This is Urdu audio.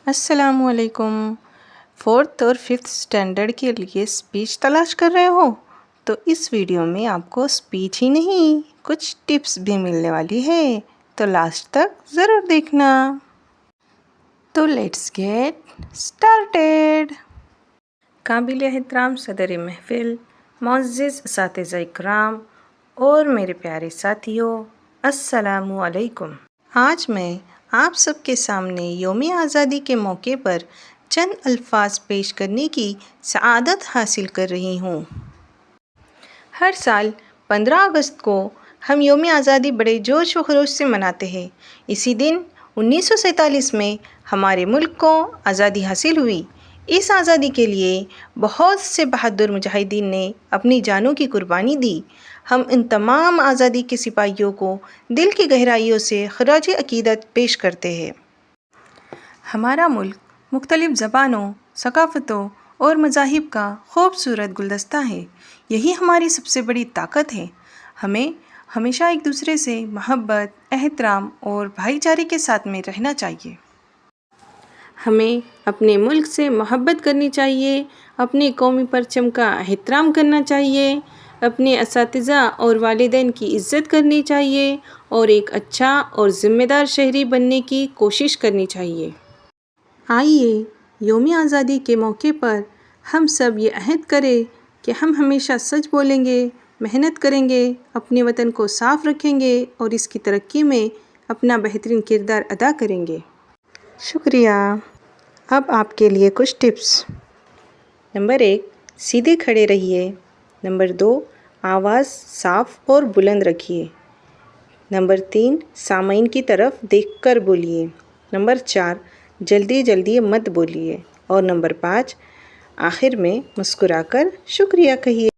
السلام علیکم۔ 4th اور 5th اسٹینڈرڈ کے لیے اسپیچ تلاش کر رہے ہو تو اس ویڈیو میں آپ کو اسپیچ ہی نہیں کچھ ٹپس بھی ملنے والی ہے، تو لاسٹ تک ضرور دیکھنا۔ تو لیٹس گیٹ اسٹارٹیڈ۔ قابل احترام صدر محفل، معزز اساتذہ اکرام اور میرے پیارے ساتھیوں، السلام علیکم۔ آج میں آپ سب کے سامنے یوم آزادی کے موقع پر چند الفاظ پیش کرنے کی سعادت حاصل کر رہی ہوں۔ ہر سال 15 اگست کو ہم یوم آزادی بڑے جوش و خروش سے مناتے ہیں۔ اسی دن 1947 میں ہمارے ملک کو آزادی حاصل ہوئی۔ اس آزادی کے لیے بہت سے بہادر مجاہدین نے اپنی جانوں کی قربانی دی۔ ہم ان تمام آزادی کے سپاہیوں کو دل کی گہرائیوں سے خراج عقیدت پیش کرتے ہیں۔ ہمارا ملک مختلف زبانوں، ثقافتوں اور مذاہب کا خوبصورت گلدستہ ہے۔ یہی ہماری سب سے بڑی طاقت ہے۔ ہمیں ہمیشہ ایک دوسرے سے محبت، احترام اور بھائی چارے کے ساتھ میں رہنا چاہیے۔ ہمیں اپنے ملک سے محبت کرنی چاہیے، اپنے قومی پرچم کا احترام کرنا چاہیے، اپنے اساتذہ اور والدین کی عزت کرنی چاہیے اور ایک اچھا اور ذمہ دار شہری بننے کی کوشش کرنی چاہیے۔ آئیے یوم آزادی کے موقع پر ہم سب یہ عہد کریں کہ ہم ہمیشہ سچ بولیں گے، محنت کریں گے، اپنے وطن کو صاف رکھیں گے اور اس کی ترقی میں اپنا بہترین کردار ادا کریں گے۔ شکریہ۔ اب آپ کے لیے کچھ ٹپس۔ نمبر 1، سیدھے کھڑے رہیے۔ نمبر 2، آواز صاف اور بلند رکھیے۔ نمبر 3، سامعین کی طرف دیکھ کر بولیے۔ نمبر 4، جلدی جلدی مت بولیے۔ اور نمبر 5، آخر میں مسکرا کر شکریہ کہیے۔